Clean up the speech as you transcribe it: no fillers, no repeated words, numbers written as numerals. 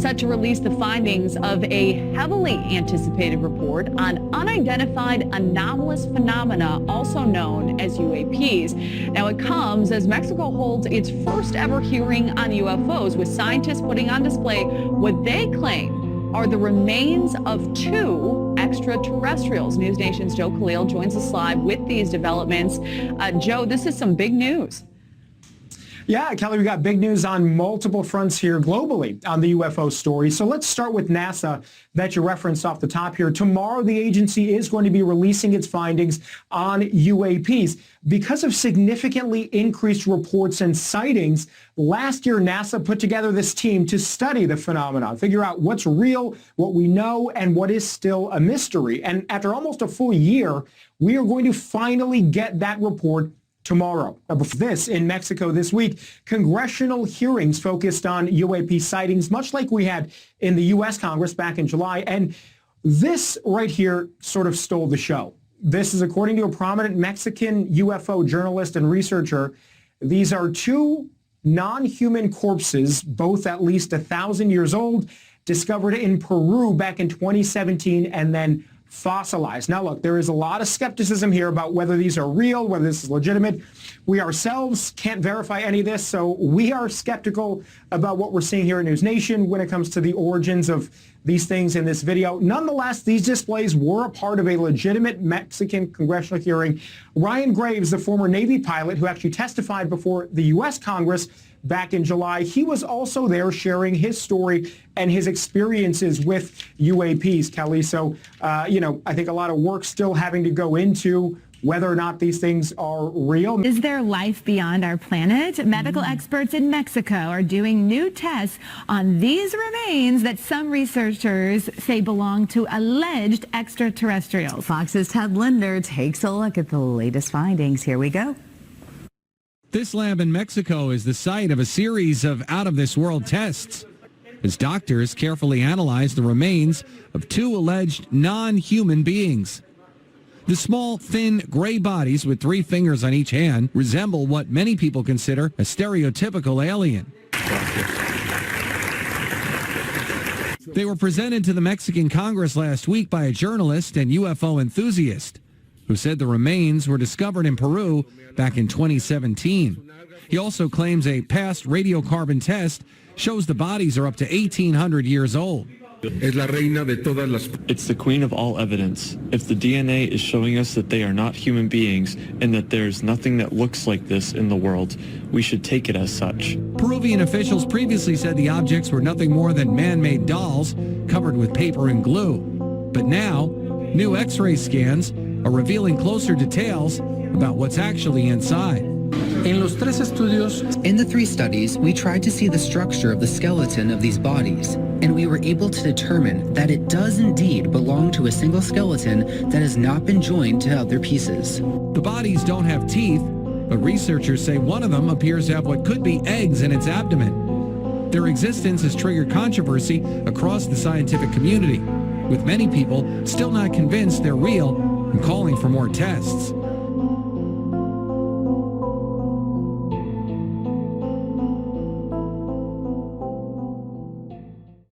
set to release the findings of a heavily anticipated report on unidentified anomalous phenomena, also known as UAPs. Now, it comes as Mexico holds its first ever hearing on UFOs, with scientists putting on display what they claim are the remains of two extraterrestrials. News Nation's Joe Khalil joins us live with these developments. Joe, this is some big news. Yeah, Kelly, we got big news on multiple fronts here globally on the UFO story. So let's start with NASA that you referenced off the top here. Tomorrow, the agency is going to be releasing its findings on UAPs. Because of significantly increased reports and sightings, last year, NASA put together this team to study the phenomenon, figure out what's real, what we know, and what is still a mystery. And after almost a full year, we are going to finally get that report tomorrow. Before this, in Mexico this week, congressional hearings focused on UAP sightings, much like we had in the U.S. Congress back in July. And this right here sort of stole the show. This is according to a prominent Mexican UFO journalist and researcher. These are two non-human corpses, both at least 1,000 years old, discovered in Peru back in 2017 and then fossilized. Now, look, there is a lot of skepticism here about whether these are real, whether this is legitimate. We ourselves can't verify any of this, so we are skeptical about what we're seeing here at News Nation when it comes to the origins of these things in this video. Nonetheless, these displays were a part of a legitimate Mexican congressional hearing. Ryan Graves, the former Navy pilot who actually testified before the U.S. Congress back in July, he was also there sharing his story and his experiences with UAPs, Kelly. So, I think a lot of work still having to go into whether or not these things are real. Is there life beyond our planet? Medical experts in Mexico are doing new tests on these remains that some researchers say belong to alleged extraterrestrials. Fox's Ted Linder takes a look at the latest findings. Here we go. This lab in Mexico is the site of a series of out-of-this-world tests as doctors carefully analyze the remains of two alleged non-human beings. The small, thin, gray bodies with 3 fingers on each hand resemble what many people consider a stereotypical alien. They were presented to the Mexican Congress last week by a journalist and UFO enthusiast who said the remains were discovered in Peru back in 2017. He also claims a past radiocarbon test shows the bodies are up to 1,800 years old. It's the queen of all evidence. If the DNA is showing us that they are not human beings and that there's nothing that looks like this in the world, we should take it as such. Peruvian officials previously said the objects were nothing more than man-made dolls covered with paper and glue. But now, new X-ray scans are revealing closer details about what's actually inside. In the 3 studies, we tried to see the structure of the skeleton of these bodies, and we were able to determine that it does indeed belong to a single skeleton that has not been joined to other pieces. The bodies don't have teeth, but researchers say one of them appears to have what could be eggs in its abdomen. Their existence has triggered controversy across the scientific community, with many people still not convinced they're real and calling for more tests.